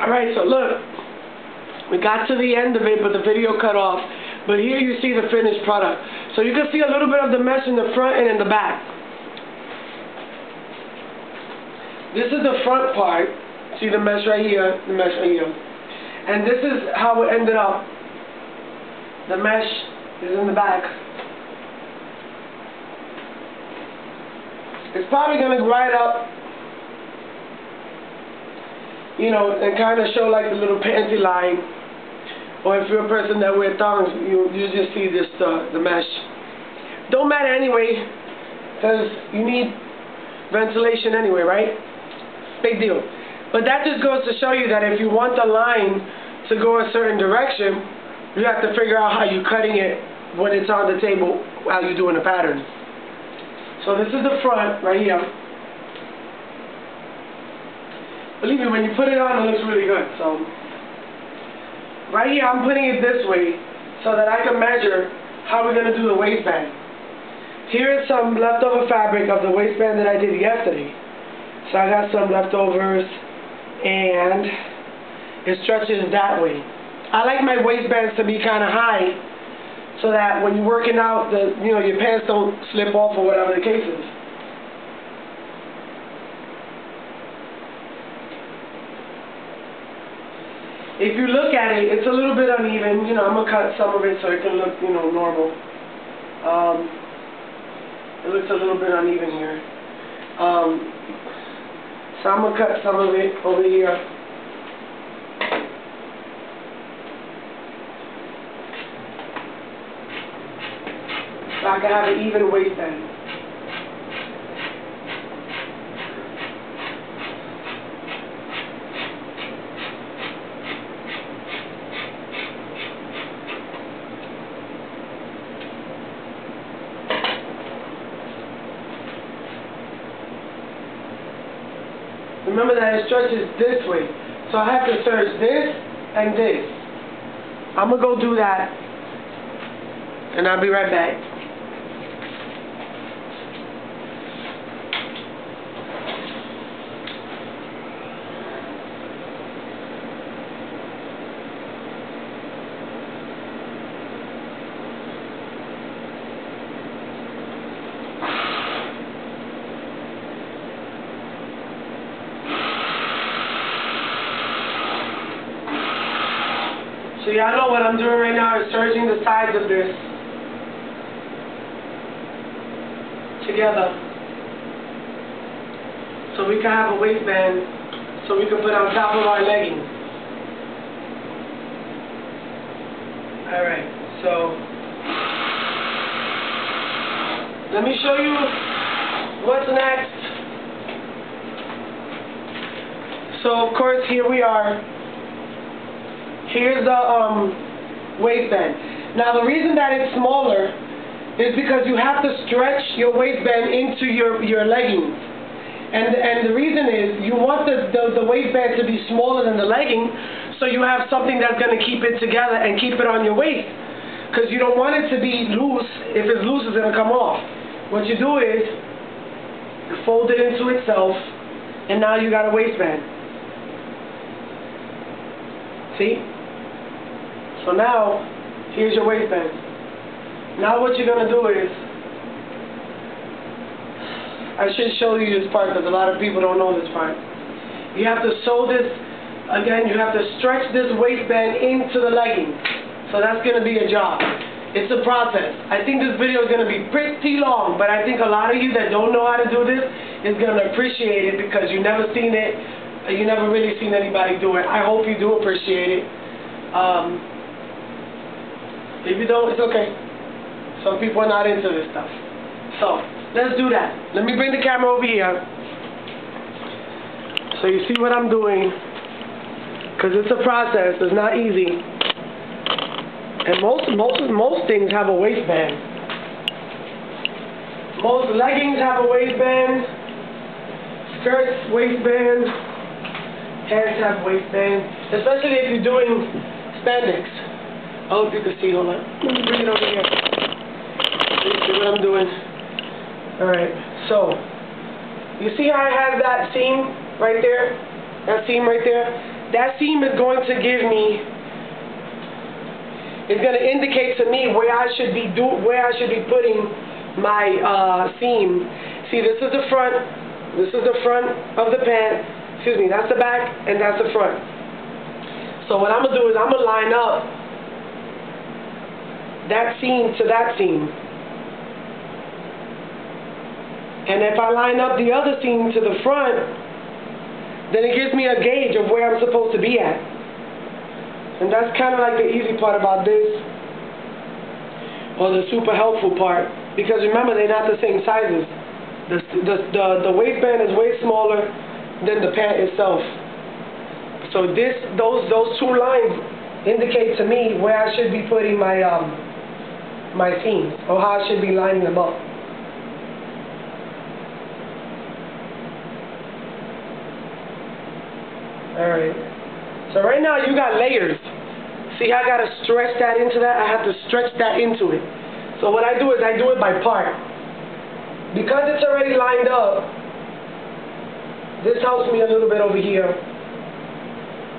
Alright, so look, we got to the end of it, but the video cut off. But here you see the finished product. So you can see a little bit of the mesh in the front and in the back. This is the front part. See the mesh right here, the mesh right here. And this is how it ended up. The mesh is in the back. It's probably going to ride up, you know, and kind of show like the little panty line. Or if you're a person that wears thongs, you just see this, the mesh. Don't matter anyway, because you need ventilation anyway, right? Big deal. But that just goes to show you that if you want the line to go a certain direction, you have to figure out how you're cutting it when it's on the table while you're doing the pattern. So this is the front right here. Believe me, when you put it on, it looks really good. So right here, I'm putting it this way so that I can measure how we're going to do the waistband. Here is some leftover fabric of the waistband that I did yesterday. So I got some leftovers, and it stretches that way. I like my waistbands to be kind of high, so that when you're working out, your pants don't slip off or whatever the case is. If you look at it, it's a little bit uneven. You know, I'm gonna cut some of it so it can look, normal. It looks a little bit uneven here. So I'm gonna cut some of it over here. So I can have an even waistband. Remember that it stretches this way. So I have to search this and this. I'm gonna go do that, and I'll be right back. So y'all know what I'm doing right now is serging the sides of this together so we can have a waistband so we can put on top of our leggings. Alright, so let me show you what's next. So of course here we are. Here's the waistband. Now the reason that it's smaller is because you have to stretch your waistband into your leggings. And the reason is you want the waistband to be smaller than the legging so you have something that's going to keep it together and keep it on your waist. Because you don't want it to be loose. If it's loose, it's going to come off. What you do is you fold it into itself, and now you got a waistband. See? So now, here's your waistband. Now what you're going to do is, I should show you this part because a lot of people don't know this part. You have to sew this, again, you have to stretch this waistband into the legging. So that's going to be a job. It's a process. I think this video is going to be pretty long, but I think a lot of you that don't know how to do this is going to appreciate it because you've never seen it, you never really seen anybody do it. I hope you do appreciate it. If you don't, it's okay. Some people are not into this stuff. So, let's do that. Let me bring the camera over here so you see what I'm doing, because it's a process. It's not easy. And most things have a waistband. Most leggings have a waistband. Skirts, waistband. Pants have waistband. Especially if you're doing spandex. I hope you can see. Hold on. Let me bring it over here. You see what I'm doing? Alright, so you see how I have that seam right there? That seam right there? that seam is going to give me, it's going to indicate to me where I should be putting my seam. See, this is the front. This is the front of the pant. Excuse me, that's the back and that's the front. So what I'm going to do is I'm going to line up that seam to that seam. And if I line up the other seam to the front, then it gives me a gauge of where I'm supposed to be at. And that's kind of like the easy part about this, or the super helpful part, because remember, they're not the same sizes. The waistband is way smaller than the pant itself. So those two lines indicate to me where I should be putting my my seams, or how I should be lining them up. Alright, so right now you got layers. See how I got to stretch that into that? I have to stretch that into it. So what I do is I do it by part. Because it's already lined up, this helps me a little bit over here.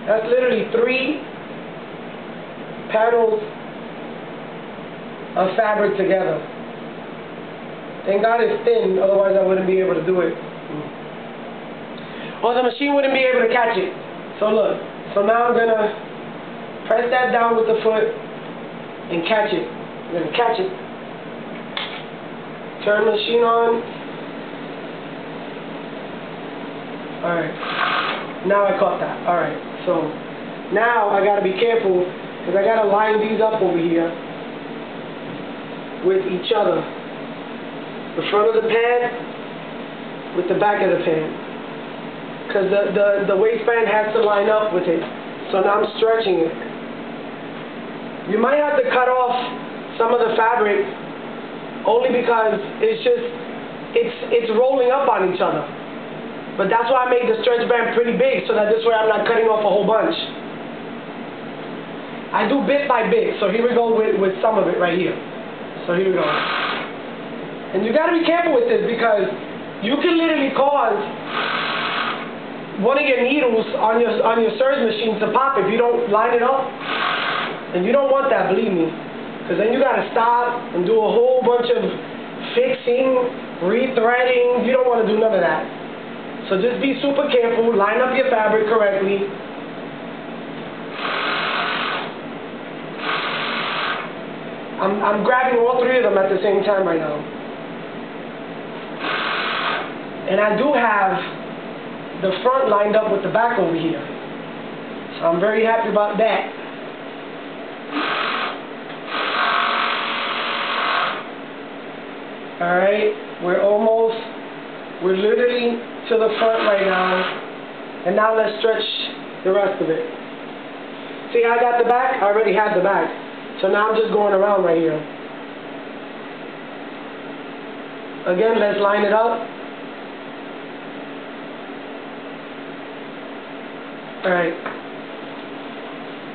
That's literally 3 panels of fabric together. Thank God it's thin, otherwise I wouldn't be able to do it. Or the machine wouldn't be able to catch it. So look, so now I'm going to press that down with the foot and catch it. I'm going to catch it. Turn the machine on. Alright. Now I caught that. Alright. So now I got to be careful because I got to line these up over here with each other. The front of the pant with the back of the pant. Because the waistband has to line up with it. So now I'm stretching it. You might have to cut off some of the fabric only because it's rolling up on each other. But that's why I made the stretch band pretty big, so that this way I'm not cutting off a whole bunch. I do bit by bit, so here we go with some of it right here. So here we go. And you got to be careful with this because you can literally cause one of your needles on your serge machine to pop if you don't line it up. And you don't want that, believe me. Because then you got to stop and do a whole bunch of fixing, rethreading. You don't want to do none of that. So just be super careful, line up your fabric correctly. I'm grabbing all 3 of them at the same time right now. And I do have the front lined up with the back over here. So I'm very happy about that. Alright, we're literally to the front right now. And now let's stretch the rest of it. See how I got the back? I already had the back. So now I'm just going around right here. Again, let's line it up. Alright,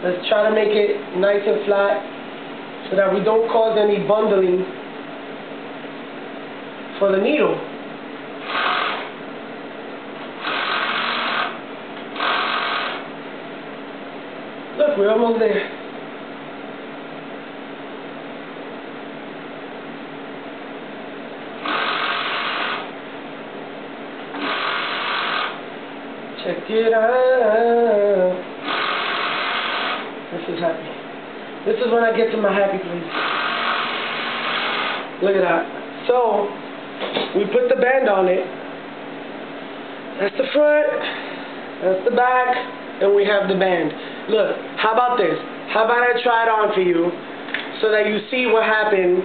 let's try to make it nice and flat so that we don't cause any bundling for the needle. Look, we're almost there. Check it out. This is happy. This is when I get to my happy place. Look at that. So, we put the band on it. That's the front. That's the back. And we have the band. Look, how about this? How about I try it on for you so that you see what happened.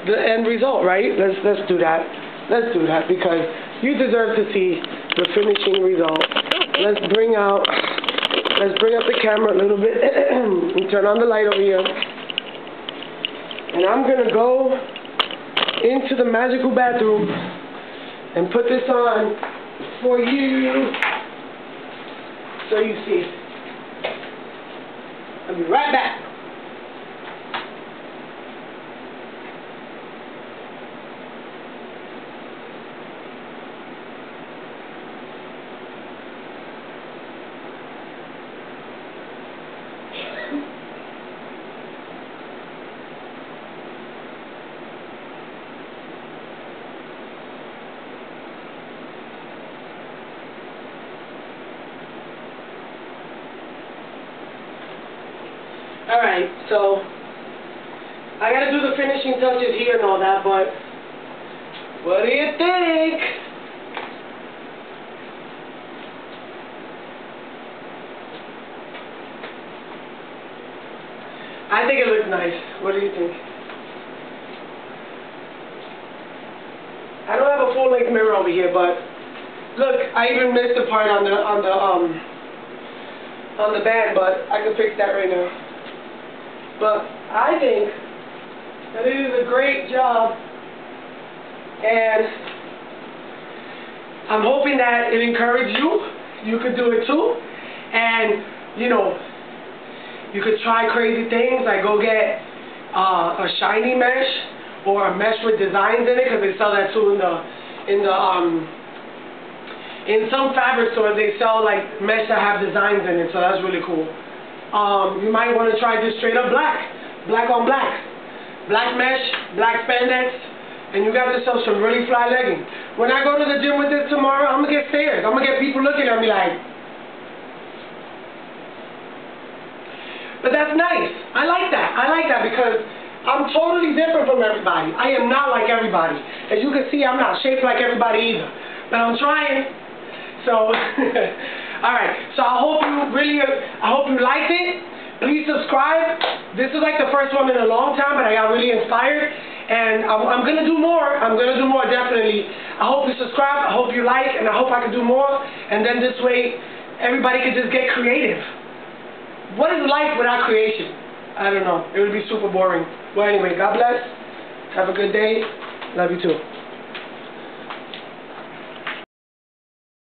The end result, right? Let's do that. Let's do that because you deserve to see the finishing result. Let's bring up the camera a little bit and turn on the light over here. And I'm going to go into the magical bathroom and put this on for you so you see. I'll be right back. Alright, so I gotta do the finishing touches here and all that, but what do you think? I think it looks nice. What do you think? I don't have a full-length mirror over here, but look, I even missed the part on the band, but I can fix that right now. But I think that it is a great job, and I'm hoping that it encouraged you. You could do it too, and you know, you could try crazy things like go get a shiny mesh or a mesh with designs in it, because they sell that too in some fabric stores. They sell like mesh that have designs in it, so that's really cool. You might want to try just straight up black on black mesh, black spandex, and you got yourself some really fly leggings. When I go to the gym with this tomorrow, I'm gonna get stares. I'm gonna get people looking at me like. But that's nice. I like that. I like that because I'm totally different from everybody. I am not like everybody. As you can see, I'm not shaped like everybody either. But I'm trying. So, alright. So I hope you liked it. Please subscribe. This is like the first one in a long time, but I got really inspired. And I'm going to do more. I'm going to do more, definitely. I hope you subscribe. I hope you like. And I hope I can do more. And then this way, everybody can just get creative. What is life without creation? I don't know. It would be super boring. Well, anyway, God bless. Have a good day. Love you too.